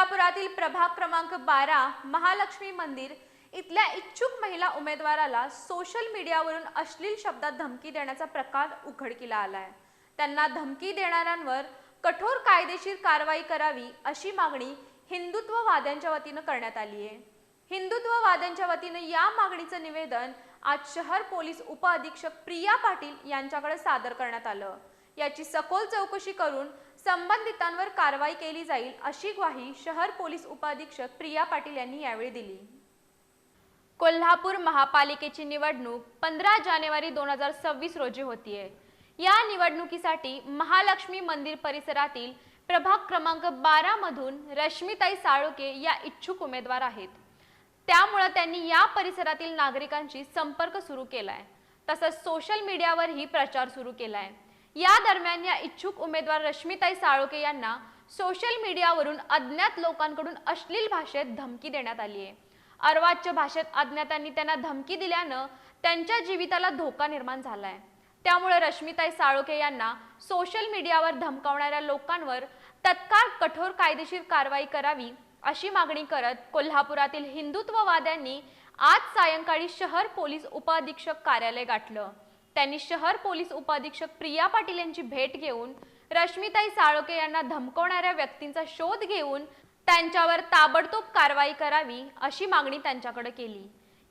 कोल्हापुरातील प्रभाग क्रमांक 12 महालक्ष्मी मंदिर इथल्या इच्छुक महिला उमेदवाराला सोशल मीडियावरून अश्लील शब्दात धमकी देण्याचा प्रकार उघडकीला आलाय। त्यांना धमकी देणाऱ्यांवर कठोर कायदेशीर कारवाई करावी अशी मागणी हिंदुत्ववाद्यांच्या वतीने करण्यात आली आहे। हिंदुत्ववाद्यांच्या वतीने या मागणीचे निवेदन आज शहर पोलीस उपअधीक्षक प्रिया पाटील यांच्याकडे सादर करण्यात आलं। याची सखोल चौकशी करून संबंधितांवर कारवाई केली जाईल अशी ग्वाही शहर पोलीस उपअधीक्षक प्रिया पाटील यांनी यावेळी दिली। कोल्हापूर महापालिकेची निवडणूक 15 जानेवारी 2026 रोजी होतीये। या निवडणुकीसाठी महालक्ष्मी मंदिर परिसरातील प्रभाग क्रमांक 12 मधून रश्मीताई साळोके या इच्छुक उमेदवार आहेत। त्यामुळे त्यांनी या परिसरातील नागरिकांशी संपर्क सुरू केलाय, तसंच सोशल मीडियावरही प्रचार सुरू केलाय। या दरम्यान या इच्छुक उमेदवार रश्मीताई साळोके यांना सोशल मीडियावरून अज्ञात लोकांकडून अश्लील भाषेत धमकी देण्यात आली आहे। अर्वाच्य भाषेत अज्ञातांनी त्यांना धमकी दिल्यानं त्यांच्या जीविताला धोका निर्माण झालाय। त्यामुळे रश्मीताई साळोके यांना सोशल मीडियावर धमकावणाऱ्या लोकांवर तत्काळ कठोर कायदेशीर कारवाई करावी अशी मागणी करत कोल्हापुरातील हिंदुत्ववाद्यांनी आज सायंकाळी शहर पोलीस उपअधीक्षक कार्यालय गाठलं। त्यांनी शहर पोलीस उपअधीक्षक प्रिया पाटील यांची भेट घेऊन रश्मीताई साळोके यांना धमकवणाऱ्या व्यक्तींचा शोध घेऊन त्यांच्यावर ताबडतोब कारवाई करावी अशी मागणी त्यांच्याकडे केली।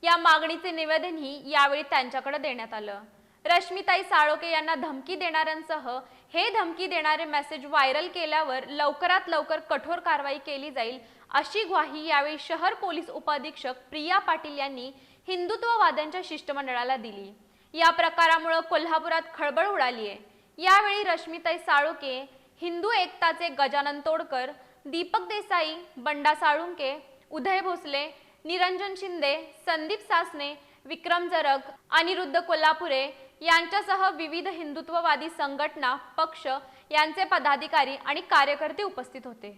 या मागणीचे निवेदनही यावेळी त्यांच्याकडे देण्यात आलं। रश्मीताई साळोके यांना धमकी देणाऱ्यांसह हे धमकी देणारे मेसेज व्हायरल केल्यावर लवकरात लवकर कठोर कारवाई केली जाईल अशी ग्वाही यावेळी शहर पोलीस उपअधीक्षक प्रिया पाटील यांनी हिंदुत्ववाद्यांच्या शिष्टमंडळाला दिली। या प्रकारामुळे कोल्हापुरात खळबळ उडाली आहे। यावेळी रश्मीताई साळोके, हिंदू एकताचे गजानन तोडकर, दीपक देसाई, बंडा साळुंके, उदय भोसले, निरंजन शिंदे, संदीप सासने, विक्रम जरग, अनिरुद्ध कोल्हापुरे यांच्यासह विविध हिंदुत्ववादी संघटना, पक्ष यांचे पदाधिकारी आणि कार्यकर्ते उपस्थित होते।